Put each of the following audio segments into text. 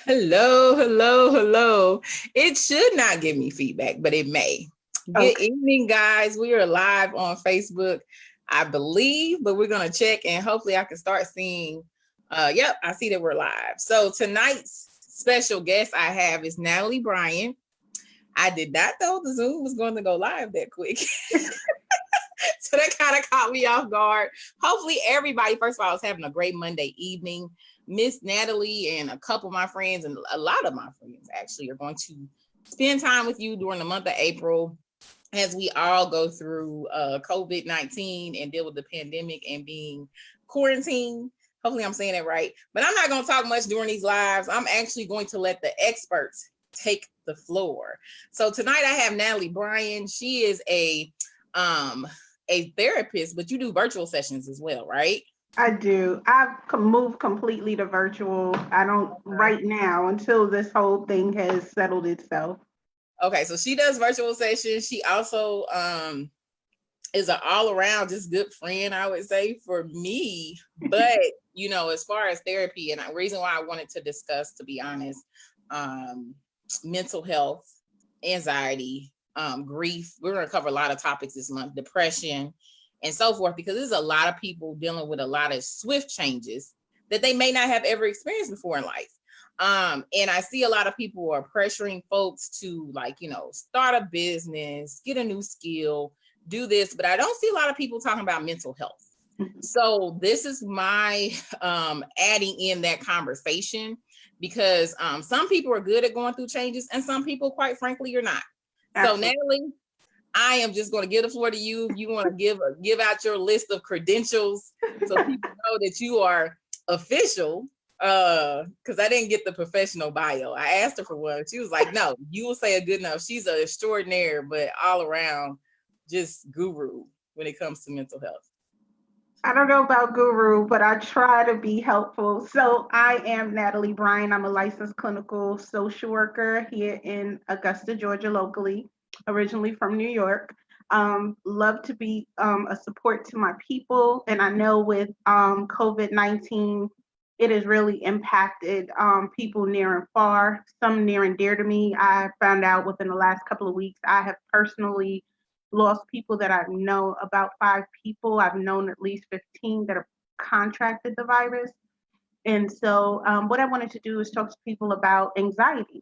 Hello, hello, hello. It should not give me feedback, but it may. Good Okay. evening, guys. We are live on Facebook, I believe, but we're going to check and hopefully I can start seeing. Yep, I see that we're live. So tonight's special guest I have is Natalie Bryan. I did not know the Zoom was going to go live that quick. So that kind of caught me off guard. Hopefully, everybody, first of all, is having a great Monday evening. Miss Natalie and a couple of my friends, and a lot of my friends actually, are going to spend time with you during the month of April as we all go through COVID-19 and deal with the pandemic and being quarantined. Hopefully, I'm saying that right. But I'm not going to talk much during these lives. I'm actually going to let the experts take the floor. So tonight I have Natalie Bryan. She is um a therapist, but you do virtual sessions as well, right? I do. Moved completely to virtual. I don't right now until this whole thing has settled itself. Okay, so she does virtual sessions. She also is an all around just good friend, I would say, for me. But as far as therapy, and the reason why I wanted to discuss, to be honest, um, mental health, anxiety, grief. We're going to cover a lot of topics this month, depression, and so forth, because there's a lot of people dealing with a lot of swift changes that they may not have ever experienced before in life. And I see a lot of people are pressuring folks to, like, start a business, get a new skill, do this, but I don't see a lot of people talking about mental health. So this is my adding in that conversation, because some people are good at going through changes and some people, quite frankly, you're not. So Absolutely. Natalie, I am just going to give the floor to you. If you want to give out your list of credentials so people know that you are official, because I didn't get the professional bio. I asked her for one. She was like, no, you will say a good enough. She's an extraordinaire, but all around just guru when it comes to mental health. I don't know about guru, but I try to be helpful. So I am Natalie Bryan. I'm a licensed clinical social worker here in Augusta, Georgia, locally, originally from New York. Love to be a support to my people. And I know with COVID-19, it has really impacted people near and far, some near and dear to me. I found out within the last couple of weeks, I have personally lost people that I've known, about 5 people. I've known at least 15 that have contracted the virus. And so, what I wanted to do is talk to people about anxiety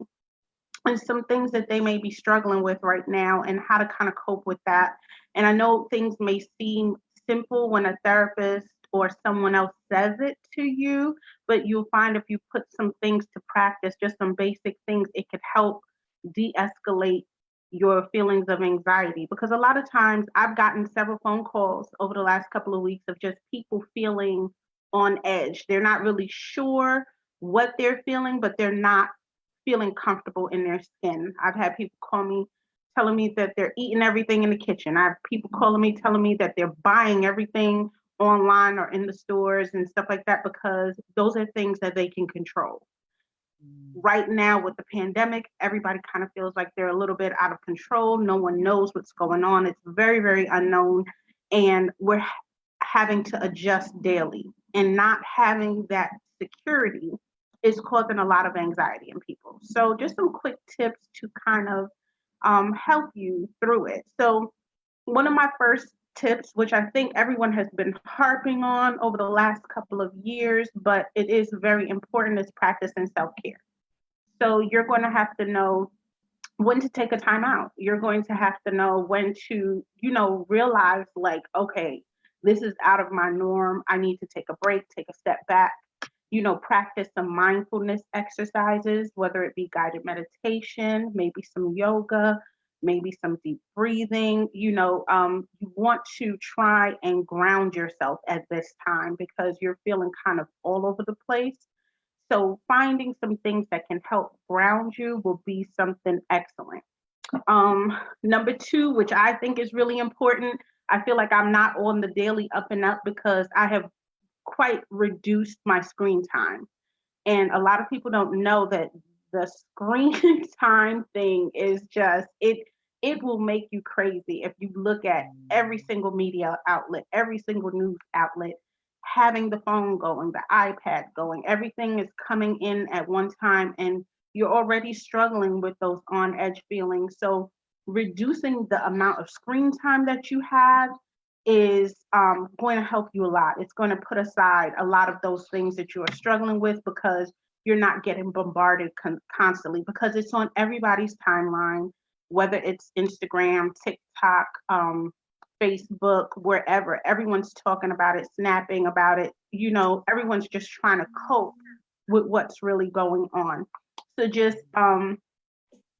and some things that they may be struggling with right now and how to kind of cope with that. And I know things may seem simple when a therapist or someone else says it to you, but you'll find if you put some things to practice, just some basic things, it could help de escalate your feelings of anxiety. Because a lot of times I've gotten several phone calls over the last couple of weeks of just people feeling on edge. They're not really sure what they're feeling, but they're not feeling comfortable in their skin. I've had people call me telling me that they're eating everything in the kitchen. I have people calling me telling me that they're buying everything online or in the stores and stuff like that because those are things that they can control. Right now with the pandemic, everybody kind of feels like they're a little bit out of control. No one knows what's going on. It's very, very unknown. And we're having to adjust daily. And not having that security is causing a lot of anxiety in people. So, just some quick tips to kind of help you through it. So, one of my first tips, which I think everyone has been harping on over the last couple of years, but it is very important, is practicing self care. So, you're going to have to know when to take a time out. You're going to have to know when to, realize like, okay, this is out of my norm. I need to take a break, take a step back, practice some mindfulness exercises, whether it be guided meditation, maybe some yoga, maybe some deep breathing. You want to try and ground yourself at this time because you're feeling kind of all over the place. So finding some things that can help ground you will be something excellent. Number two, which I think is really important, I feel like I'm not on the daily up and up because I have quite reduced my screen time. And a lot of people don't know that the screen time thing is just it will make you crazy if you look at every single media outlet, every single news outlet. having the phone going, the iPad going, everything is coming in at one time, and you're already struggling with those on edge feelings. So reducing the amount of screen time that you have is going to help you a lot. It's going to put aside a lot of those things that you are struggling with because you're not getting bombarded constantly, because it's on everybody's timeline, whether it's Instagram, TikTok, Facebook, wherever. Everyone's talking about it, snapping about it. Everyone's just trying to cope with what's really going on. So just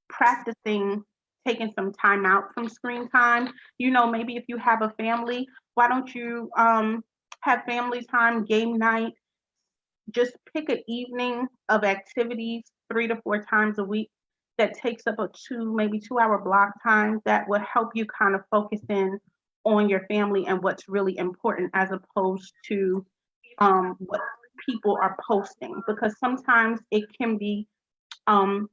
practicing taking some time out from screen time. Maybe if you have a family, why don't you have family time, game night? Just pick an evening of activities 3 to 4 times a week that takes up a maybe 2 hour block time that will help you kind of focus in on your family and what's really important, as opposed to what people are posting, because sometimes it can be um,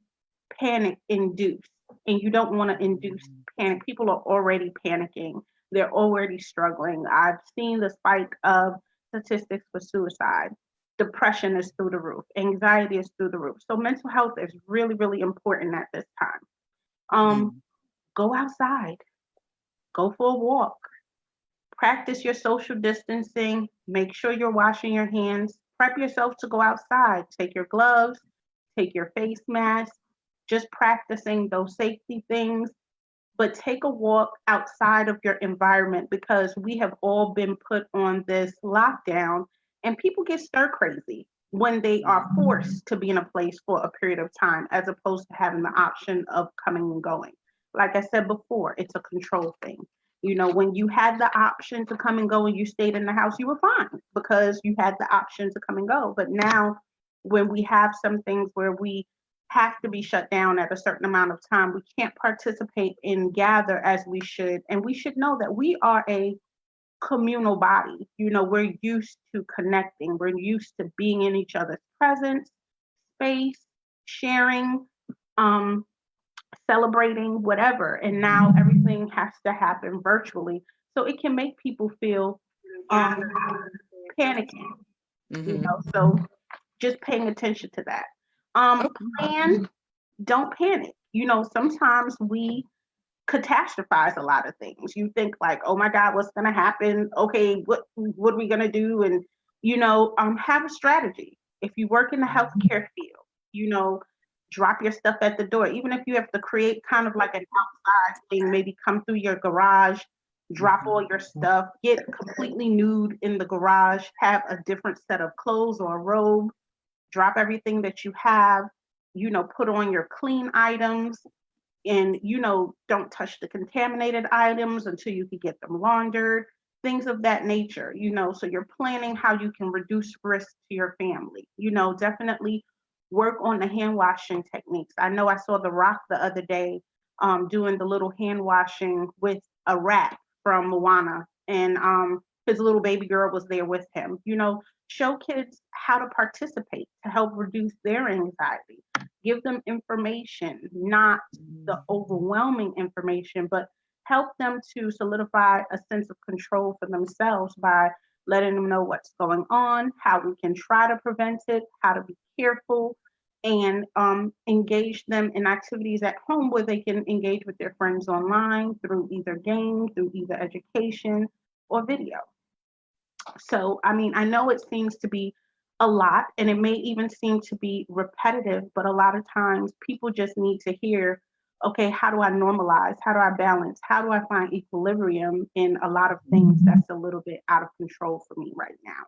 panic induced, and you don't want to induce panic. People are already panicking, they're already struggling. I've seen the spike of statistics for suicide. Depression is through the roof, anxiety is through the roof. So mental health is really, really important at this time. Go outside, go for a walk, practice your social distancing, make sure you're washing your hands, prep yourself to go outside, take your gloves, take your face mask, just practicing those safety things. But take a walk outside of your environment, because we have all been put on this lockdown, and people get stir crazy when they are forced to be in a place for a period of time, as opposed to having the option of coming and going. Like I said before, it's a control thing. When you had the option to come and go and you stayed in the house, you were fine because you had the option to come and go. But now, when we have some things where we have to be shut down at a certain amount of time, we can't participate and gather as we should. And we should know that we are a communal body. We're used to connecting, we're used to being in each other's presence, space, sharing, celebrating, whatever. And now everything has to happen virtually. So it can make people feel panicking, So just paying attention to that. Plan, don't panic. Sometimes we catastrophize a lot of things. You think like, oh my God, what's gonna happen? Okay, what are we gonna do? And have a strategy. If you work in the healthcare field, drop your stuff at the door. Even if you have to create kind of like an outside thing, maybe come through your garage, drop all your stuff, get completely nude in the garage, have a different set of clothes or a robe, drop everything that you have, put on your clean items, and don't touch the contaminated items until you can get them laundered, things of that nature. So you're planning how you can reduce risk to your family. Definitely work on the hand washing techniques. I know I saw The Rock the other day doing the little hand washing with a rat from Moana, and his little baby girl was there with him. Show kids how to participate to help reduce their anxiety. Give them information, not the overwhelming information, but help them to solidify a sense of control for themselves by letting them know what's going on, how we can try to prevent it, how to be careful, and engage them in activities at home where they can engage with their friends online through either game, through either education or video. So, I know it seems to be a lot, and it may even seem to be repetitive, but a lot of times people just need to hear, okay, how do I normalize? How do I balance? How do I find equilibrium in a lot of things that's a little bit out of control for me right now?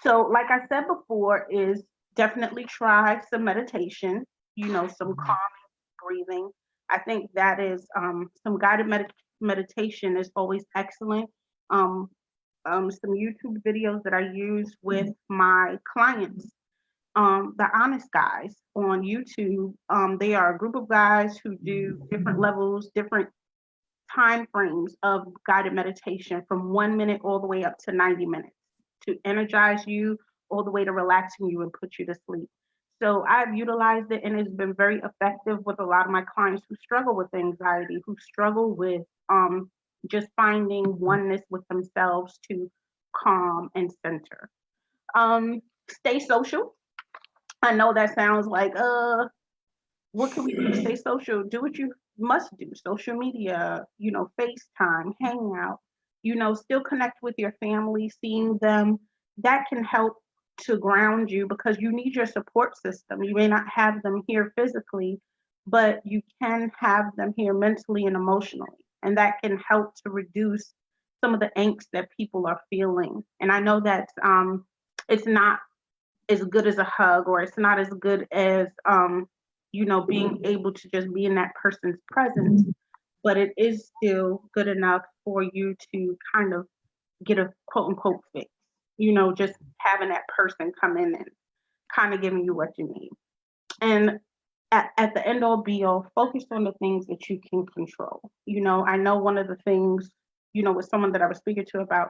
So, like I said before, is definitely try some meditation, some calming breathing. I think that is some guided meditation is always excellent. Um, some YouTube videos that I use with my clients, the Honest Guys on YouTube. They are a group of guys who do different levels, different time frames of guided meditation, from 1 minute all the way up to 90 minutes to energize you, all the way to relaxing you and put you to sleep. So I've utilized it, and it's been very effective with a lot of my clients who struggle with anxiety, who struggle with just finding oneness with themselves, to calm, and center. Stay social. I know that sounds like, what can we do to stay social? Do what you must do. Social media, FaceTime, Hangout, still connect with your family, seeing them. That can help to ground you because you need your support system. You may not have them here physically, but you can have them here mentally and emotionally. And that can help to reduce some of the angst that people are feeling. And I know that it's not as good as a hug, or it's not as good as being able to just be in that person's presence, but it is still good enough for you to kind of get a quote unquote fix, just having that person come in and kind of giving you what you need. And at the end all be all, focus on the things that you can control. I know one of the things, with someone that I was speaking to about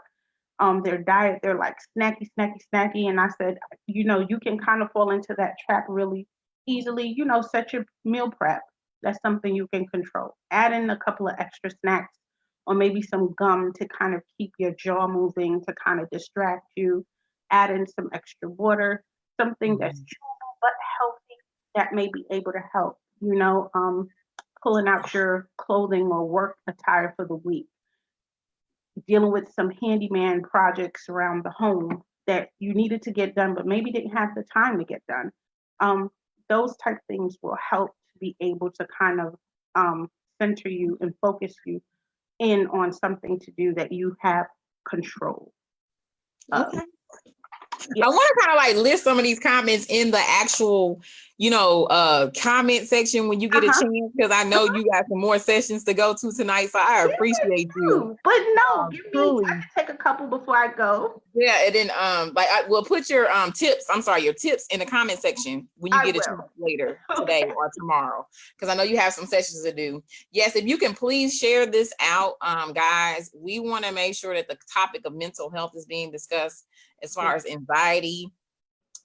their diet, they're like snacky, snacky, snacky. And I said, you can kind of fall into that trap really easily. Set your meal prep. That's something you can control. Add in a couple of extra snacks or maybe some gum to kind of keep your jaw moving, to kind of distract you. Add in some extra water, something that's chewable but healthy that may be able to help, pulling out your clothing or work attire for the week, dealing with some handyman projects around the home that you needed to get done, but maybe didn't have the time to get done. Those type things will help to be able to kind of center you and focus you in on something to do that you have control. Okay. I want to kind of like list some of these comments in the actual, comment section when you get a chance, because I know you got some more sessions to go to tonight. So I appreciate you. But no, I can take a couple before I go. Yeah, and then I will put your tips in the comment section when you get a chance later today or tomorrow, because I know you have some sessions to do. Yes, if you can please share this out, guys. We want to make sure that the topic of mental health is being discussed as far as anxiety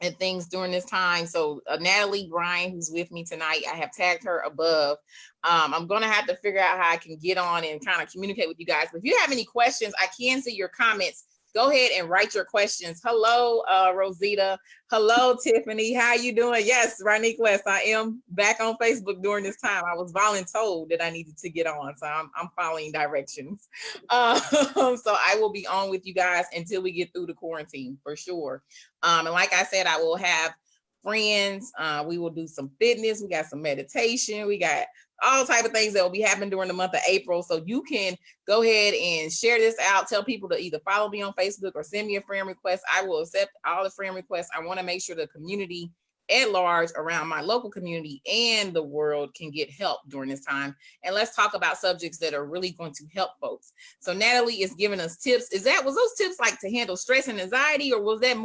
and things during this time. So Natalie Bryan, who's with me tonight, I have tagged her above. I'm going to have to figure out how I can get on and kind of communicate with you guys. But if you have any questions, I can see your comments. Go ahead and write your questions. Hello, Rosita. Hello, Tiffany. How you doing? Yes, Ronic West. I am back on Facebook during this time. I was voluntold that I needed to get on, so I'm following directions. So I will be on with you guys until we get through the quarantine for sure. And like I said, I will have friends. We will do some fitness. We got some meditation. We got all type of things that will be happening during the month of April. So you can go ahead and share this out. Tell people to either follow me on Facebook or send me a friend request. I will accept all the friend requests. I want to make sure the community at large around my local community and the world can get help during this time. And let's talk about subjects that are really going to help folks. So Natalie is giving us tips. Was those tips like to handle stress and anxiety, or was that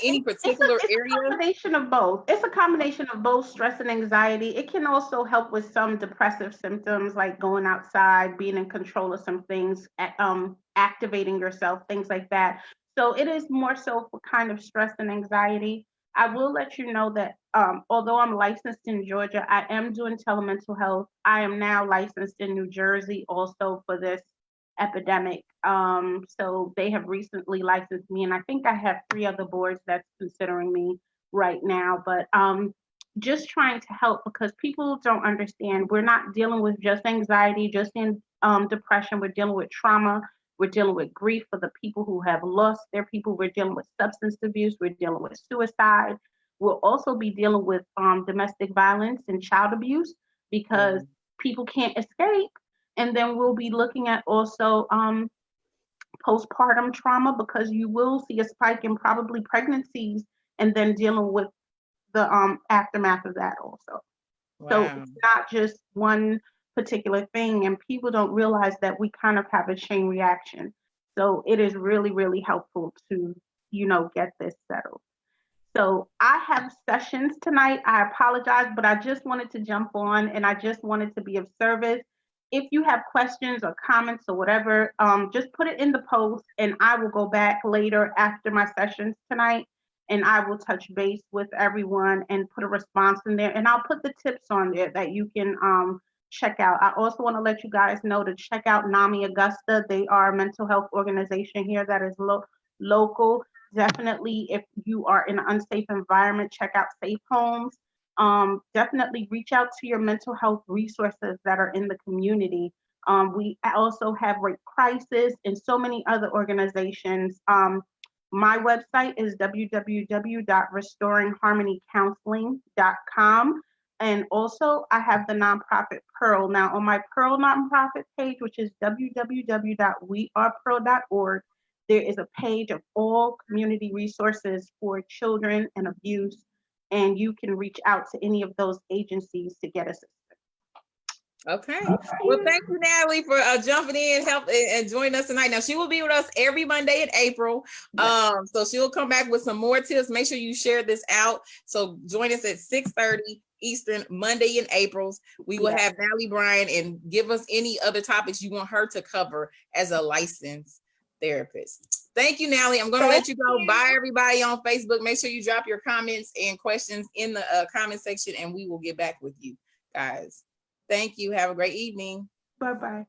any particular area? It's a combination of both. It's a combination of both stress and anxiety. It can also help with some depressive symptoms like going outside, being in control of some things, activating yourself, things like that. So it is more so for kind of stress and anxiety. I will let you know that although I'm licensed in Georgia, I am doing telemental health. I am now licensed in New Jersey also for this epidemic. So they have recently licensed me, and I think I have 3 other boards that's considering me right now. But just trying to help, because people don't understand. We're not dealing with just anxiety, just in depression. We're dealing with trauma. We're dealing with grief for the people who have lost their people. We're dealing with substance abuse. We're dealing with suicide. We'll also be dealing with domestic violence and child abuse, because people can't escape. And then we'll be looking at also postpartum trauma, because you will see a spike in probably pregnancies, and then dealing with the aftermath of that also. Wow. So it's not just one particular thing, and people don't realize that we kind of have a chain reaction. So it is really, really helpful to, get this settled. So I have sessions tonight. I apologize, but I just wanted to jump on, and I just wanted to be of service. If you have questions or comments or whatever, just put it in the post, and I will go back later after my sessions tonight, and I will touch base with everyone and put a response in there. And I'll put the tips on there that you can check out. I also want to let you guys know to check out NAMI Augusta. They are a mental health organization here that is local. Definitely, if you are in an unsafe environment, check out Safe Homes. Definitely reach out to your mental health resources that are in the community. We also have Rape Crisis and so many other organizations. My website is www.restoringharmonycounseling.com. And also, I have the nonprofit Pearl. Now, on my Pearl nonprofit page, which is www.wearepearl.org, there is a page of all community resources for children and abuse, and you can reach out to any of those agencies to get assistance. Okay. Well, thank you, Natalie, for jumping in, help and joining us tonight. Now, she will be with us every Monday in April. So she'll come back with some more tips. Make sure you share this out. So join us at 6:30 Eastern Monday in April. We will have Natalie Bryan and give us any other topics you want her to cover as a licensed therapist. Thank you, Natalie. I'm going to let you go. Bye, everybody on Facebook. Make sure you drop your comments and questions in the comment section, and we will get back with you guys. Thank you. Have a great evening. Bye-bye.